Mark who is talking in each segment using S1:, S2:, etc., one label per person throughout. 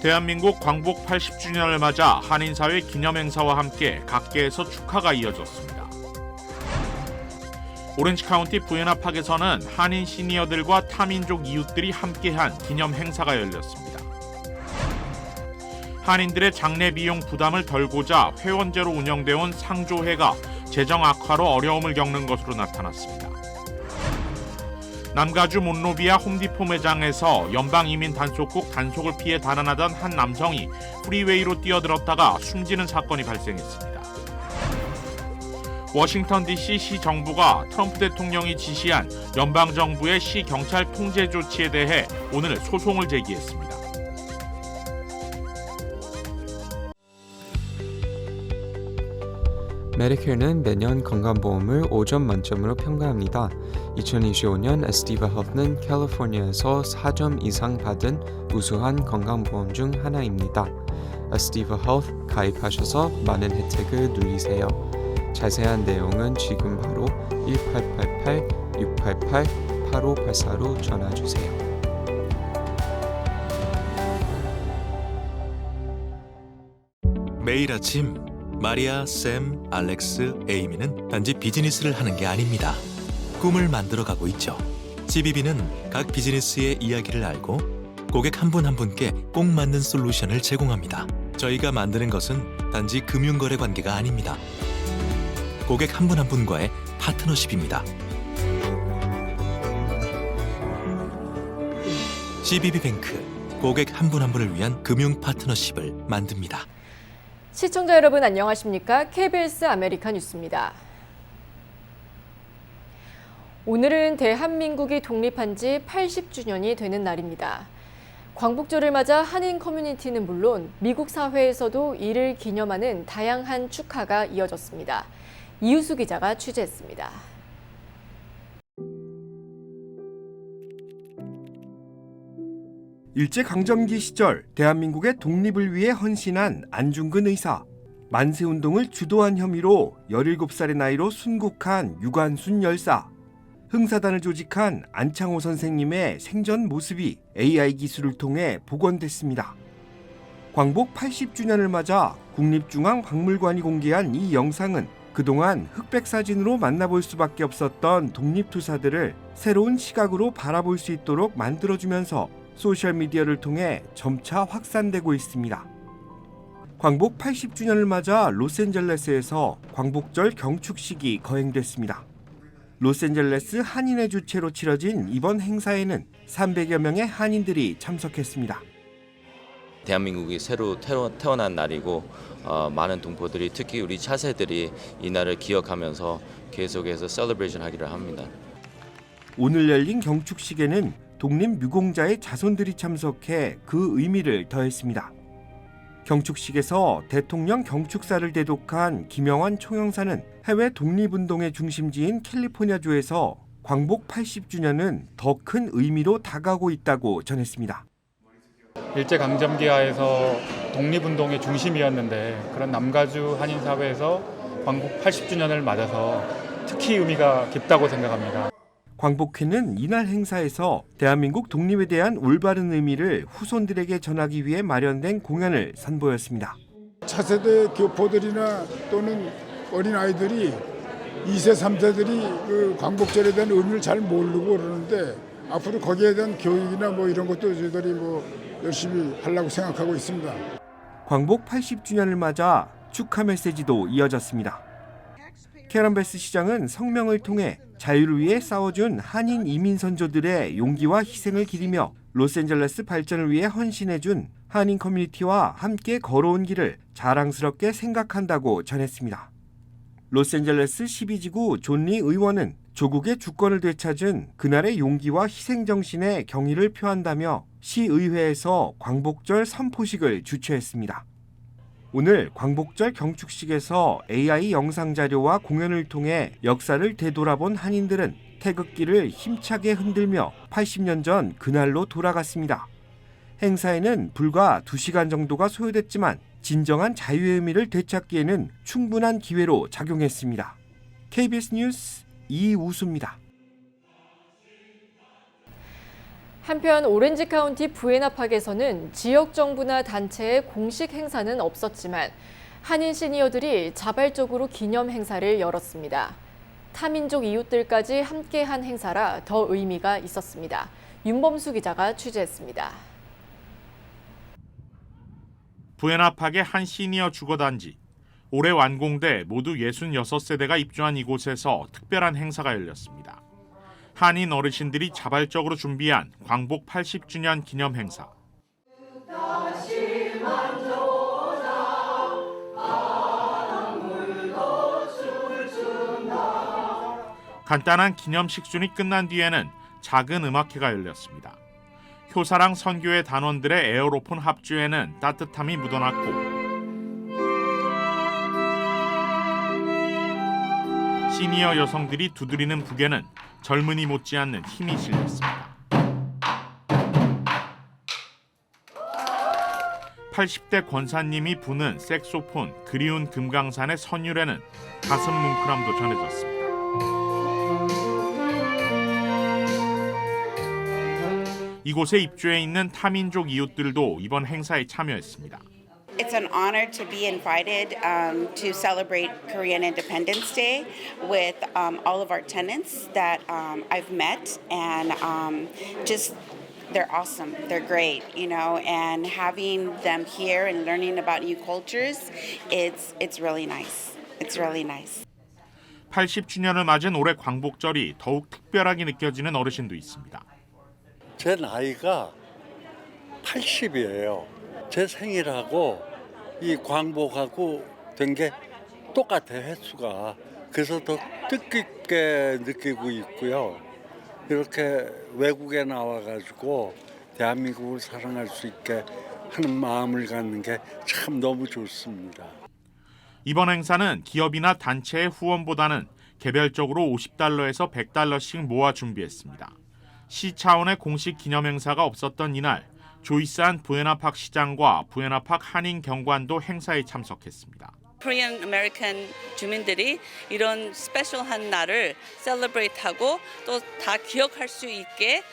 S1: 대한민국 광복 80주년을 맞아 한인사회 기념행사와 함께 각계에서 축하가 이어졌습니다. 오렌지 카운티 부에나팍에서는 한인 시니어들과 타민족 이웃들이 함께한 기념 행사가 열렸습니다. 한인들의 장례 비용 부담을 덜고자 회원제로 운영되어 온 상조회가 재정 악화로 어려움을 겪는 것으로 나타났습니다. 남가주 몬로비아 홈디포 매장에서 연방이민 단속국 단속을 피해 달아나던 한 남성이 프리웨이로 뛰어들었다가 숨지는 사건이 발생했습니다. 워싱턴 DC 시 정부가 트럼프 대통령이 지시한 연방정부의 시 경찰 통제 조치에 대해 오늘 소송을 제기했습니다.
S2: 메디케어는 매년 건강보험을 5점 만점으로 평가합니다. 2025년 에스티바 헬스는 캘리포니아에서 4점 이상 받은 우수한 건강보험 중 하나입니다. 에스티바 헬스 가입하셔서 많은 혜택을 누리세요. 자세한 내용은 지금 바로 1888-688-8584로 전화주세요.
S3: 매일 아침 마리아, 샘, 알렉스, 에이미는 단지 비즈니스를 하는 게 아닙니다. 꿈을 만들어가고 있죠. CBB는 각 비즈니스의 이야기를 알고 고객 한 분 한 분께 꼭 맞는 솔루션을 제공합니다. 저희가 만드는 것은 단지 금융거래 관계가 아닙니다. 고객 한 분 한 분과의 파트너십입니다. CBB뱅크, 고객 한 분 한 분을 위한 금융 파트너십을 만듭니다.
S4: 시청자 여러분 안녕하십니까? KBS 아메리카 뉴스입니다. 오늘은 대한민국이 독립한 지 80주년이 되는 날입니다. 광복절을 맞아 한인 커뮤니티는 물론 미국 사회에서도 이를 기념하는 다양한 축하가 이어졌습니다. 이유수 기자가 취재했습니다.
S5: 일제강점기 시절 대한민국의 독립을 위해 헌신한 안중근 의사, 만세운동을 주도한 혐의로 17살의 나이로 순국한 유관순 열사, 흥사단을 조직한 안창호 선생님의 생전 모습이 AI 기술을 통해 복원됐습니다. 광복 80주년을 맞아 국립중앙박물관이 공개한 이 영상은 그동안 흑백 사진으로 만나볼 수밖에 없었던 독립투사들을 새로운 시각으로 바라볼 수 있도록 만들어주면서 소셜미디어를 통해 점차 확산되고 있습니다. 광복 80주년을 맞아 로스앤젤레스에서 광복절 경축식이 거행됐습니다. 로스앤젤레스 한인회 주최로 치러진 이번 행사에는 300여 명의 한인들이 참석했습니다.
S6: 대한민국이 새로 태어난 날이고 많은 동포들이 특히 우리 차세들이 이 날을 기억하면서 계속해서 셀러브레이션 하기를 합니다.
S5: 오늘 열린 경축식에는 독립유공자의 자손들이 참석해 그 의미를 더했습니다. 경축식에서 대통령 경축사를 대독한 김영환 총영사는 해외 독립운동의 중심지인 캘리포니아주에서 광복 80주년은 더 큰 의미로 다가오고 있다고 전했습니다.
S7: 일제강점기 하에서 독립운동의 중심이었는데 그런 남가주 한인사회에서 광복 80주년을 맞아서 특히 의미가 깊다고 생각합니다.
S5: 광복회는 이날 행사에서 대한민국 독립에 대한 올바른 의미를 후손들에게 전하기 위해 마련된 공연을 선보였습니다.
S8: 차세대 교포들이나 또는 어린아이들이 2세, 3세들이 그 광복절에 대한 의미를 잘 모르고 그러는데 앞으로 거기에 대한 교육이나 이런 것도 저희들이 열심히 하려고 생각하고 있습니다.
S5: 광복 80주년을 맞아 축하 메시지도 이어졌습니다. 캐런 베스 시장은 성명을 통해 자유를 위해 싸워준 한인 이민 선조들의 용기와 희생을 기리며 로스앤젤레스 발전을 위해 헌신해준 한인 커뮤니티와 함께 걸어온 길을 자랑스럽게 생각한다고 전했습니다. 로스앤젤레스 12지구 존 리 의원은 조국의 주권을 되찾은 그날의 용기와 희생 정신에 경의를 표한다며 시의회에서 광복절 선포식을 주최했습니다. 오늘 광복절 경축식에서 AI 영상자료와 공연을 통해 역사를 되돌아본 한인들은 태극기를 힘차게 흔들며 80년 전 그날로 돌아갔습니다. 행사에는 불과 2시간 정도가 소요됐지만 진정한 자유의 의미를 되찾기에는 충분한 기회로 작용했습니다. KBS 뉴스 이우수입니다.
S4: 한편 오렌지 카운티 부에나팍에서는 지역 정부나 단체의 공식 행사는 없었지만 한인 시니어들이 자발적으로 기념 행사를 열었습니다. 타민족 이웃들까지 함께한 행사라 더 의미가 있었습니다. 윤범수 기자가 취재했습니다.
S1: 부에나팍의 한 시니어 주거단지. 올해 완공돼 모두 66세대가 입주한 이곳에서 특별한 행사가 열렸습니다. 한인 어르신들이 자발적으로 준비한 광복 80주년 기념 행사. 간단한 기념 식순이 끝난 뒤에는 작은 음악회가 열렸습니다. 효사랑 선교회 단원들의 에어로폰 합주에는 따뜻함이 묻어났고 시니어 여성들이 두드리는 북에는 젊은이 못지않는 힘이 실렸습니다. 80대 권사님이 부는 색소폰 그리운 금강산의 선율에는 가슴 뭉클함도 전해졌습니다. 이곳에 입주해 있는 타민족 이웃들도 이번 행사에 참여했습니다.
S9: It's an honor to be invited to celebrate Korean Independence Day with all of our tenants that I've met, and just they're awesome, they're great, you know, and having them here and learning about new cultures, it's really nice. It's really nice.
S1: 80주년을 맞은 올해 광복절이 더욱 특별하게 느껴지는 어르신도 있습니다.
S10: 제 나이가 80이에요. 제 생일하고 이 광복하고 된 게 똑같아요, 횟수가. 그래서 더 뜻깊게 느끼고 있고요. 이렇게 외국에 나와가지고 대한민국을 사랑할 수 있게 하는 마음을 갖는 게 참 너무 좋습니다.
S1: 이번 행사는 기업이나 단체의 후원보다는 개별적으로 $50에서 $100씩 모아 준비했습니다. 시 차원의 공식 기념 행사가 없었던 이날, 조이스한 부에나팍 시장과 부에나팍 한인 경관도 행사에 참석했습니다.
S11: Korean American 주민들이 이런 스페셜한 날을 셀러브레이트하고 또 다 기억할 수 있게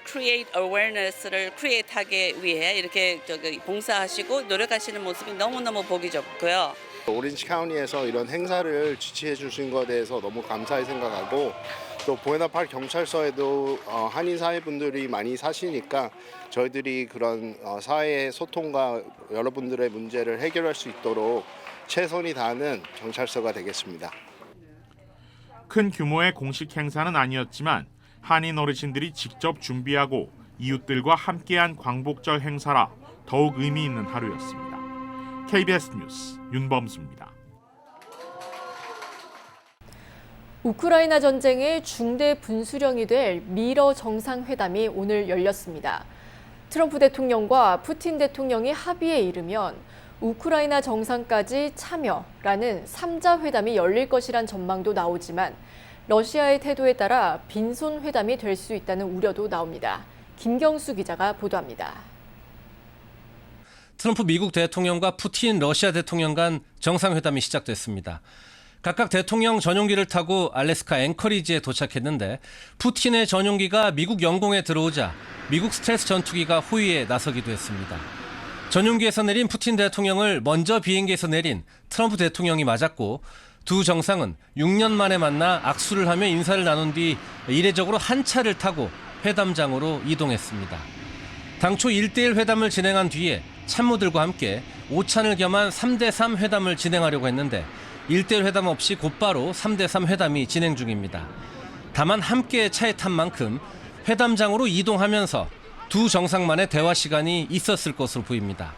S11: create awareness를 create하기 위해 이렇게 봉사하시고 노력하시는 모습이 너무너무 보기 좋고요.
S12: 오렌지 카운티에서 이런 행사를 지지해 주신 것에 대해서 너무 감사히 생각하고 또 부에나팍 경찰서에도 한인 사회분들이 많이 사시니까 저희들이 그런 사회의 소통과 여러분들의 문제를 해결할 수 있도록 최선이 다하는 경찰서가 되겠습니다.
S1: 큰 규모의 공식 행사는 아니었지만 한인 어르신들이 직접 준비하고 이웃들과 함께한 광복절 행사라 더욱 의미 있는 하루였습니다. KBS 뉴스 윤범수입니다.
S4: 우크라이나 전쟁의 중대 분수령이 될 미러 정상회담이 오늘 열렸습니다. 트럼프 대통령과 푸틴 대통령이 합의에 이르면 우크라이나 정상까지 참여라는 3자 회담이 열릴 것이란 전망도 나오지만 러시아의 태도에 따라 빈손 회담이 될 수 있다는 우려도 나옵니다. 김경수 기자가 보도합니다.
S13: 트럼프 미국 대통령과 푸틴 러시아 대통령 간 정상회담이 시작됐습니다. 각각 대통령 전용기를 타고 알래스카 앵커리지에 도착했는데 푸틴의 전용기가 미국 영공에 들어오자 미국 스텔스 전투기가 호위에 나서기도 했습니다. 전용기에서 내린 푸틴 대통령을 먼저 비행기에서 내린 트럼프 대통령이 맞았고 두 정상은 6년 만에 만나 악수를 하며 인사를 나눈 뒤 이례적으로 한 차를 타고 회담장으로 이동했습니다. 당초 1대1 회담을 진행한 뒤에 참모들과 함께 오찬을 겸한 3대3 회담을 진행하려고 했는데 1대1 회담 없이 곧바로 3대3 회담이 진행 중입니다. 다만 함께 차에 탄 만큼 회담장으로 이동하면서 두 정상만의 대화 시간이 있었을 것으로 보입니다.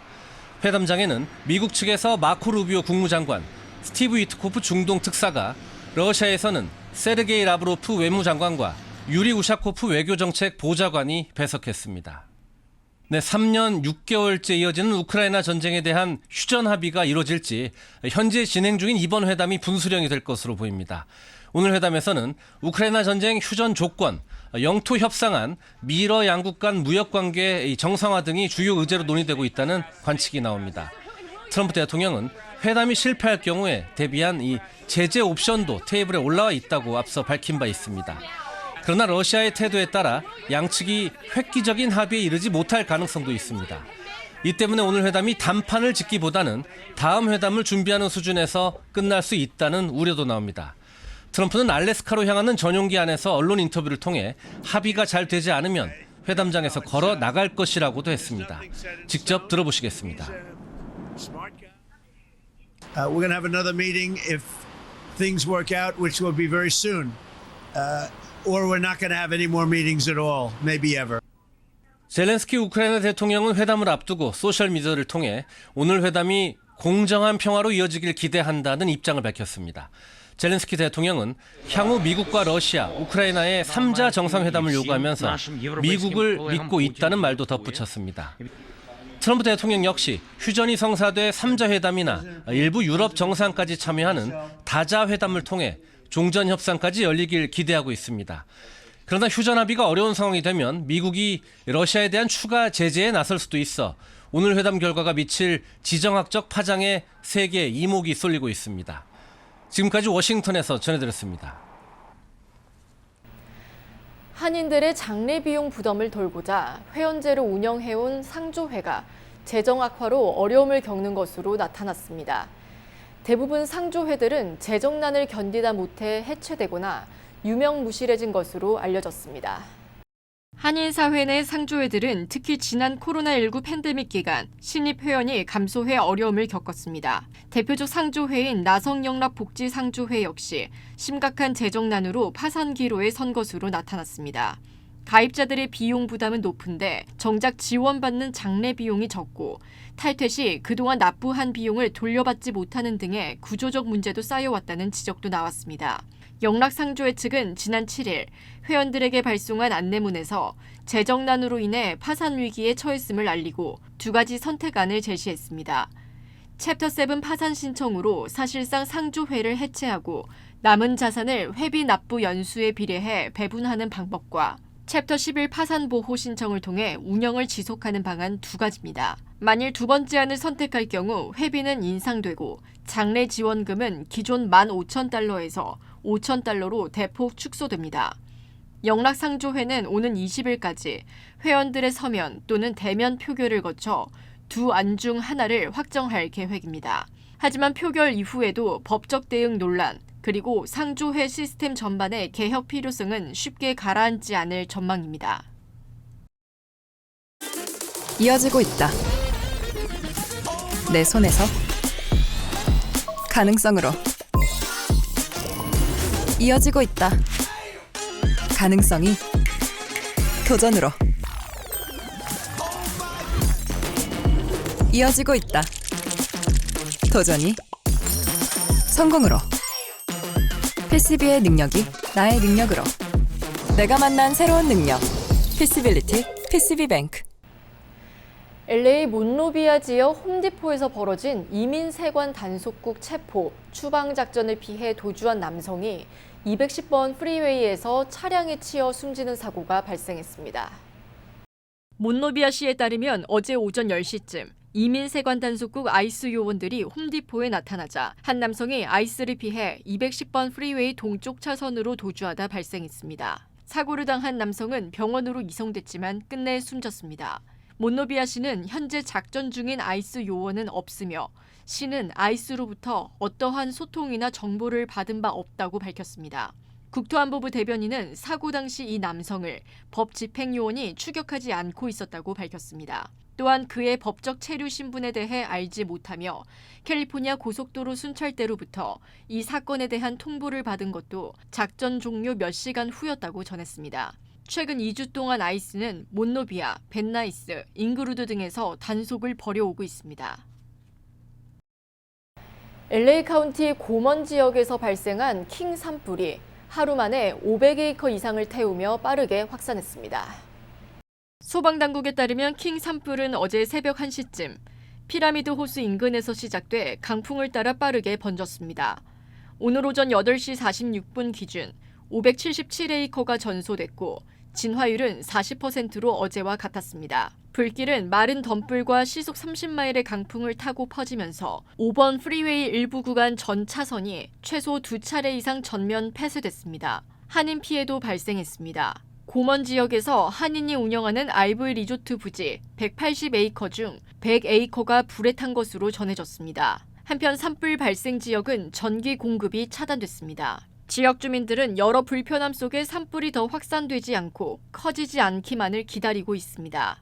S13: 회담장에는 미국 측에서 마코 루비오 국무장관, 스티브 위트코프 중동 특사가, 러시아에서는 세르게이 라브로프 외무장관과 유리 우샤코프 외교정책 보좌관이 배석했습니다. 3년 6개월째 이어지는 우크라이나 전쟁에 대한 휴전 합의가 이루어질지 현재 진행 중인 이번 회담이 분수령이 될 것으로 보입니다. 오늘 회담에서는 우크라이나 전쟁 휴전 조건, 영토 협상안, 미러 양국 간 무역관계 정상화 등이 주요 의제로 논의되고 있다는 관측이 나옵니다. 트럼프 대통령은 회담이 실패할 경우에 대비한 이 제재 옵션도 테이블에 올라와 있다고 앞서 밝힌 바 있습니다. 그러나 러시아의 태도에 따라 양측이 획기적인 합의에 이르지 못할 가능성도 있습니다. 이 때문에 오늘 회담이 단판을 짓기보다는 다음 회담을 준비하는 수준에서 끝날 수 있다는 우려도 나옵니다. 트럼프는 알래스카로 향하는 전용기 안에서 언론 인터뷰를 통해 합의가 잘 되지 않으면 회담장에서 걸어 나갈 것이라고도 했습니다. 직접 들어보시겠습니다.
S14: We're going to have another meeting if things work out, which will be very soon. Or we're not going to have any more meetings at all, maybe ever.
S13: 젤렌스키 우크라이나 대통령은 회담을 앞두고 소셜미디어를 통해 오늘 회담이 공정한 평화로 이어지길 기대한다는 입장을 밝혔습니다. 젤렌스키 대통령은 향후 미국과 러시아, 우크라이나의 3자 정상회담을 요구하면서 미국을 믿고 있다는 말도 덧붙였습니다. 트럼프 대통령 역시 휴전이 성사돼 3자 회담이나 일부 유럽 정상까지 참여하는 다자 회담을 통해 종전 협상까지 열리길 기대하고 있습니다. 그러나 휴전 합의가 어려운 상황이 되면 미국이 러시아에 대한 추가 제재에 나설 수도 있어 오늘 회담 결과가 미칠 지정학적 파장에 세계 이목이 쏠리고 있습니다. 지금까지 워싱턴에서 전해드렸습니다.
S4: 한인들의 장례 비용 부담을 덜고자 회원제로 운영해온 상조회가 재정 악화로 어려움을 겪는 것으로 나타났습니다. 대부분 상조회들은 재정난을 견디다 못해 해체되거나 유명무실해진 것으로 알려졌습니다. 한인사회 내 상조회들은 특히 지난 코로나19 팬데믹 기간 신입 회원이 감소해 어려움을 겪었습니다. 대표적 상조회인 나성영락복지상조회 역시 심각한 재정난으로 파산 기로에 선 것으로 나타났습니다. 가입자들의 비용 부담은 높은데 정작 지원받는 장례 비용이 적고 탈퇴 시 그동안 납부한 비용을 돌려받지 못하는 등의 구조적 문제도 쌓여왔다는 지적도 나왔습니다. 영락상조회 측은 지난 7일 회원들에게 발송한 안내문에서 재정난으로 인해 파산 위기에 처했음을 알리고 두 가지 선택안을 제시했습니다. 챕터 7 파산 신청으로 사실상 상조회를 해체하고 남은 자산을 회비 납부 연수에 비례해 배분하는 방법과 챕터 11 파산 보호 신청을 통해 운영을 지속하는 방안 두 가지입니다. 만일 두 번째 안을 선택할 경우 회비는 인상되고 장례 지원금은 기존 15,000달러에서 5,000달러로 대폭 축소됩니다. 영락상조회는 오는 20일까지 회원들의 서면 또는 대면 표결을 거쳐 두 안 중 하나를 확정할 계획입니다. 하지만 표결 이후에도 법적 대응 논란, 그리고 상조회 시스템 전반의 개혁 필요성은 쉽게 가라앉지 않을 전망입니다.
S15: 이어지고 있다. 내 손에서 가능성으로 이어지고 있다. 가능성이 도전으로 이어지고 있다. 도전이 성공으로. PCB의 능력이 나의 능력으로. 내가 만난 새로운 능력. PC빌리티 PCB뱅크.
S4: LA 몬로비아 지역 홈디포에서 벌어진 이민세관 단속국 체포, 추방 작전을 피해 도주한 남성이 210번 프리웨이에서 차량에 치여 숨지는 사고가 발생했습니다. 몬로비아시에 따르면 어제 오전 10시쯤 이민세관 단속국 아이스 요원들이 홈디포에 나타나자 한 남성이 아이스를 피해 210번 프리웨이 동쪽 차선으로 도주하다 발생했습니다. 사고를 당한 남성은 병원으로 이송됐지만 끝내 숨졌습니다. 몬로비아시는 현재 작전 중인 아이스 요원은 없으며 시는 아이스로부터 어떠한 소통이나 정보를 받은 바 없다고 밝혔습니다. 국토안보부 대변인은 사고 당시 이 남성을 법 집행요원이 추격하지 않고 있었다고 밝혔습니다. 또한 그의 법적 체류 신분에 대해 알지 못하며 캘리포니아 고속도로 순찰대로부터 이 사건에 대한 통보를 받은 것도 작전 종료 몇 시간 후였다고 전했습니다. 최근 2주 동안 아이스는 몬로비아, 벤나이스, 잉그루드 등에서 단속을 벌여오고 있습니다. LA 카운티 고먼 지역에서 발생한 킹 산불이 하루 만에 500에이커 이상을 태우며 빠르게 확산했습니다. 소방당국에 따르면 킹 산불은 어제 새벽 1시쯤 피라미드 호수 인근에서 시작돼 강풍을 따라 빠르게 번졌습니다. 오늘 오전 8시 46분 기준 577에이커가 전소됐고 진화율은 40%로 어제와 같았습니다. 불길은 마른 덤불과 시속 30마일의 강풍을 타고 퍼지면서 5번 프리웨이 일부 구간 전 차선이 최소 2차례 이상 전면 폐쇄됐습니다. 한인 피해도 발생했습니다. 고먼 지역에서 한인이 운영하는 RV 리조트 부지 180에이커 중 100에이커가 불에 탄 것으로 전해졌습니다. 한편 산불 발생 지역은 전기 공급이 차단됐습니다. 지역 주민들은 여러 불편함 속에 산불이 더 확산되지 않고 커지지 않기만을 기다리고 있습니다.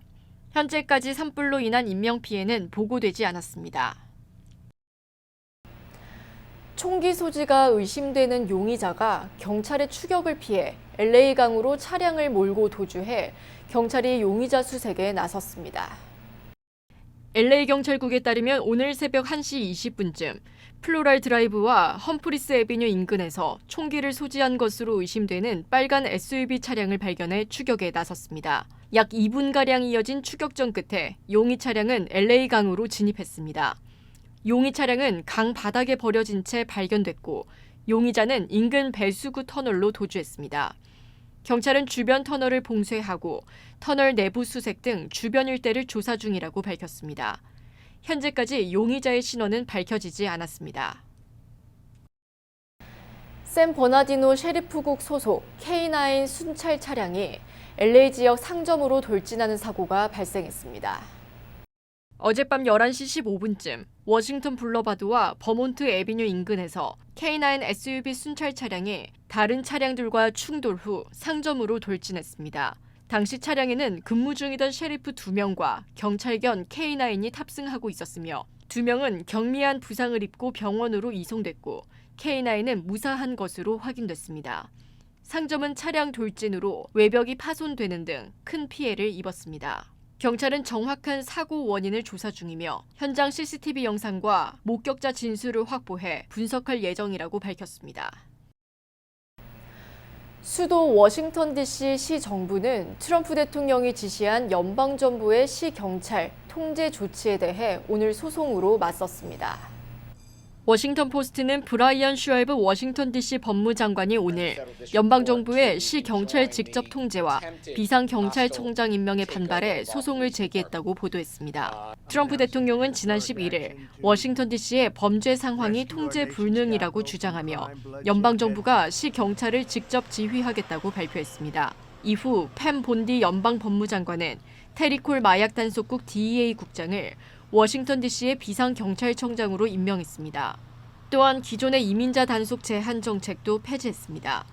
S4: 현재까지 산불로 인한 인명피해는 보고되지 않았습니다. 총기 소지가 의심되는 용의자가 경찰의 추격을 피해 LA강으로 차량을 몰고 도주해 경찰이 용의자 수색에 나섰습니다. LA경찰국에 따르면 오늘 새벽 1시 20분쯤 플로랄 드라이브와 험프리스 애비뉴 인근에서 총기를 소지한 것으로 의심되는 빨간 SUV 차량을 발견해 추격에 나섰습니다. 약 2분가량 이어진 추격전 끝에 용의 차량은 LA강으로 진입했습니다. 용의 차량은 강 바닥에 버려진 채 발견됐고 용의자는 인근 배수구 터널로 도주했습니다. 경찰은 주변 터널을 봉쇄하고 터널 내부 수색 등 주변 일대를 조사 중이라고 밝혔습니다. 현재까지 용의자의 신원은 밝혀지지 않았습니다. 샌 버나디노 셰리프국 소속 K9 순찰 차량이 LA 지역 상점으로 돌진하는 사고가 발생했습니다. 어젯밤 11시 15분쯤 워싱턴 블러바드와 버몬트 애비뉴 인근에서 K9 SUV 순찰 차량이 다른 차량들과 충돌 후 상점으로 돌진했습니다. 당시 차량에는 근무 중이던 셰리프 2명과 경찰견 K9이 탑승하고 있었으며 2명은 경미한 부상을 입고 병원으로 이송됐고 K9은 무사한 것으로 확인됐습니다. 상점은 차량 돌진으로 외벽이 파손되는 등 큰 피해를 입었습니다. 경찰은 정확한 사고 원인을 조사 중이며 현장 CCTV 영상과 목격자 진술을 확보해 분석할 예정이라고 밝혔습니다. 수도 워싱턴 DC 시 정부는 트럼프 대통령이 지시한 연방정부의 시 경찰 통제 조치에 대해 오늘 소송으로 맞섰습니다. 워싱턴 포스트는 브라이언 슈얼브 워싱턴 DC 법무장관이 오늘 연방정부의 시 경찰 직접 통제와 비상경찰청장 임명에 반발해 소송을 제기했다고 보도했습니다. 트럼프 대통령은 지난 11일 워싱턴 DC의 범죄 상황이 통제 불능이라고 주장하며 연방정부가 시 경찰을 직접 지휘하겠다고 발표했습니다. 이후 팸 본디 연방법무장관은 테리콜 마약 단속국 DEA 국장을 워싱턴 DC의 비상경찰청장으로 임명했습니다. 또한 기존의 이민자 단속 제한 정책도 폐지했습니다.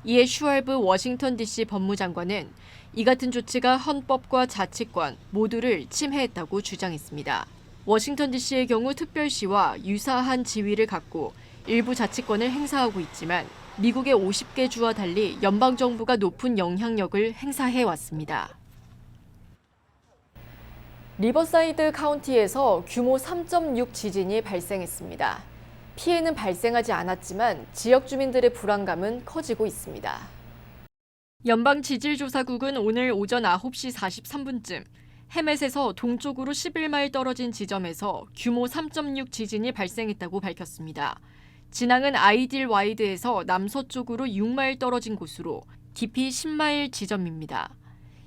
S4: 이에 슈얼브 워싱턴 DC 법무장관은 이 같은 조치가 헌법과 자치권 모두를 침해했다고 주장했습니다. 워싱턴 DC의 경우 특별시와 유사한 지위를 갖고 일부 자치권을 행사하고 있지만 미국의 50개 주와 달리 연방정부가 높은 영향력을 행사해왔습니다. 리버사이드 카운티에서 규모 3.6 지진이 발생했습니다. 피해는 발생하지 않았지만 지역 주민들의 불안감은 커지고 있습니다. 연방지질조사국은 오늘 오전 9시 43분쯤 해멧에서 동쪽으로 11마일 떨어진 지점에서 규모 3.6 지진이 발생했다고 밝혔습니다. 진앙은 아이딜 와이드에서 남서쪽으로 6마일 떨어진 곳으로 깊이 10마일 지점입니다.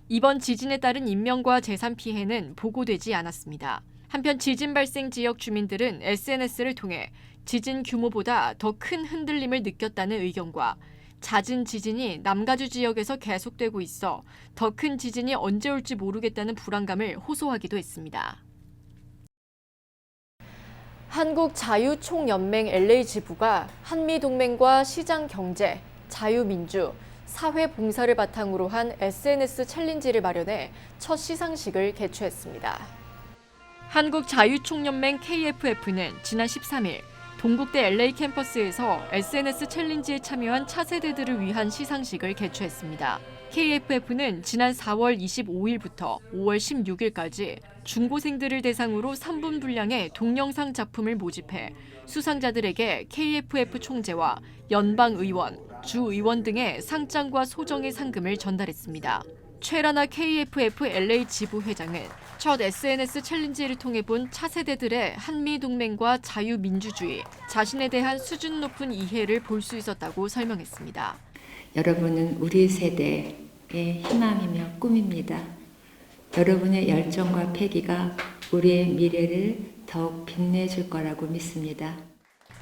S4: 이번 지진에 따른 인명과 재산 피해는 보고되지 않았습니다. 한편 지진 발생 지역 주민들은 SNS를 통해 지진 규모보다 더 큰 흔들림을 느꼈다는 의견과 잦은 지진이 남가주 지역에서 계속되고 있어 더 큰 지진이 언제 올지 모르겠다는 불안감을 호소하기도 했습니다. 한국자유총연맹 LA 지부가 한미동맹과 시장경제, 자유민주, 사회봉사를 바탕으로 한 SNS 챌린지를 마련해 첫 시상식을 개최했습니다. 한국자유총연맹 KFF는 지난 13일 동국대 LA 캠퍼스에서 SNS 챌린지에 참여한 차세대들을 위한 시상식을 개최했습니다. KFF는 지난 4월 25일부터 5월 16일까지 중고생들을 대상으로 3분 분량의 동영상 작품을 모집해 수상자들에게 KFF 총재와 연방의원, 주의원 등의 상장과 소정의 상금을 전달했습니다. 최라나 KFF LA 지부 회장은 첫 SNS 챌린지를 통해 본 차세대들의 한미동맹과 자유민주주의, 자신에 대한 수준 높은 이해를 볼 수 있었다고 설명했습니다.
S16: 여러분은 우리 세대의 희망이며 꿈입니다. 여러분의 열정과 패기가 우리의 미래를 더욱 빛내줄 거라고 믿습니다.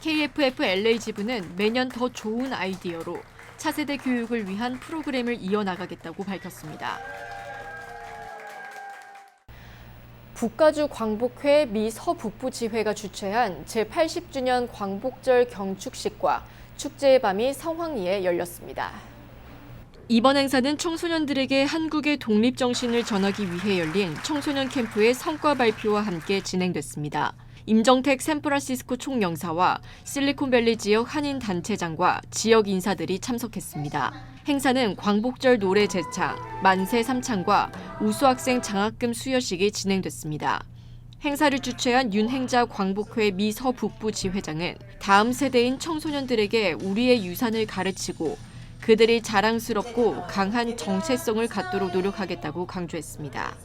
S4: KFF LA 지부는 매년 더 좋은 아이디어로 차세대 교육을 위한 프로그램을 이어나가겠다고 밝혔습니다. 북가주 광복회 미 서북부지회가 주최한 제80주년 광복절 경축식과 축제의 밤이 성황리에 열렸습니다. 이번 행사는 청소년들에게 한국의 독립정신을 전하기 위해 열린 청소년 캠프의 성과 발표와 함께 진행됐습니다. 임정택 샌프란시스코 총영사와 실리콘밸리 지역 한인 단체장과 지역 인사들이 참석했습니다. 행사는 광복절 노래 제창, 만세 삼창과 우수학생 장학금 수여식이 진행됐습니다. 행사를 주최한 윤행자 광복회 미 서북부 지회장은 다음 세대인 청소년들에게 우리의 유산을 가르치고 그들이 자랑스럽고 강한 정체성을 갖도록 노력하겠다고 강조했습니다.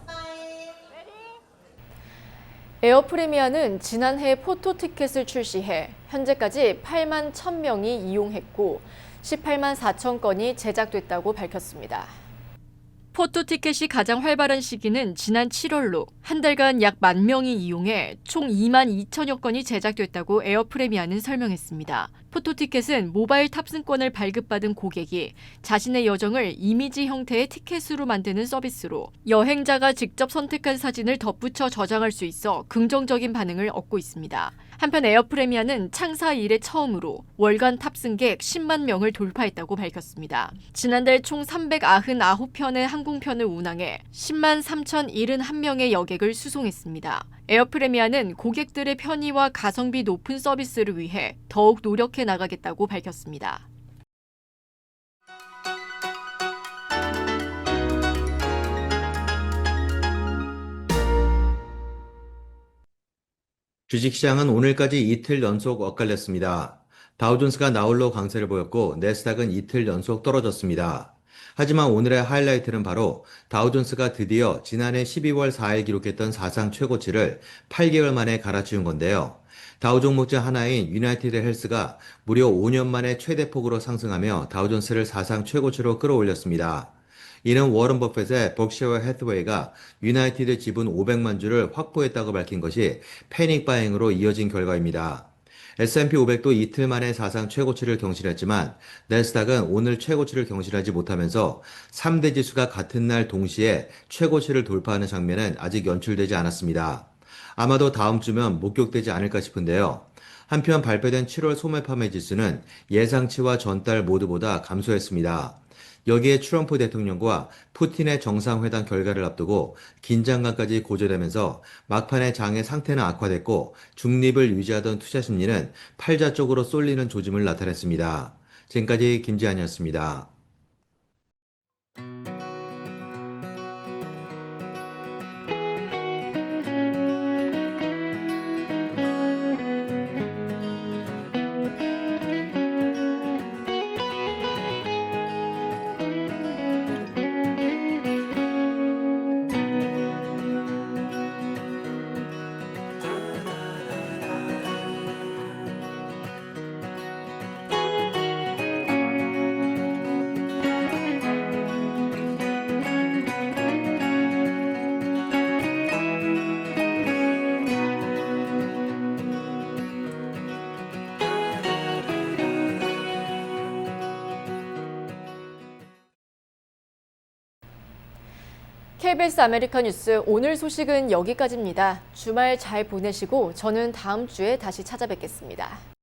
S4: 에어프리미아는 지난해 포토 티켓을 출시해 현재까지 8만 1,000명이 이용했고 18만 4천 건이 제작됐다고 밝혔습니다. 포토 티켓이 가장 활발한 시기는 지난 7월로 한 달간 약 10,000명이 이용해 총 2만 2천여 건이 제작됐다고 에어프리미아는 설명했습니다. 포토 티켓은 모바일 탑승권을 발급받은 고객이 자신의 여정을 이미지 형태의 티켓으로 만드는 서비스로 여행자가 직접 선택한 사진을 덧붙여 저장할 수 있어 긍정적인 반응을 얻고 있습니다. 한편 에어프리미아는 창사 이래 처음으로 월간 탑승객 10만 명을 돌파했다고 밝혔습니다. 지난달 총 399편의 항공편을 운항해 10만 3,071명의 여객을 수송했습니다. 에어프리미아는 고객들의 편의와 가성비 높은 서비스를 위해 더욱 노력해 나가겠다고 밝혔습니다.
S17: 주식시장은 오늘까지 이틀 연속 엇갈렸습니다. 다우존스가 나홀로 강세를 보였고 내스닥은 이틀 연속 떨어졌습니다. 하지만 오늘의 하이라이트는 바로 다우존스가 드디어 지난해 12월 4일 기록했던 사상 최고치를 8개월 만에 갈아치운 건데요. 다우 종목 중 하나인 유나이티드 헬스가 무려 5년 만에 최대폭으로 상승하며 다우존스를 사상 최고치로 끌어올렸습니다. 이는 워런 버핏의 벅셔어 해스웨이가 유나이티드 지분 500만 주를 확보했다고 밝힌 것이 패닉 바잉으로 이어진 결과입니다. S&P 500도 이틀 만에 사상 최고치를 경신했지만 내스닥은 오늘 최고치를 경신하지 못하면서 3대 지수가 같은 날 동시에 최고치를 돌파하는 장면은 아직 연출되지 않았습니다. 아마도 다음 주면 목격되지 않을까 싶은데요. 한편 발표된 7월 소매 판매 지수는 예상치와 전달 모두보다 감소했습니다. 여기에 트럼프 대통령과 푸틴의 정상회담 결과를 앞두고 긴장감까지 고조되면서 막판에 장의 상태는 악화됐고 중립을 유지하던 투자 심리는 팔자 쪽으로 쏠리는 조짐을 나타냈습니다. 지금까지 김지한이었습니다.
S4: KBS 아메리카 뉴스 오늘 소식은 여기까지입니다. 주말 잘 보내시고 저는 다음 주에 다시 찾아뵙겠습니다.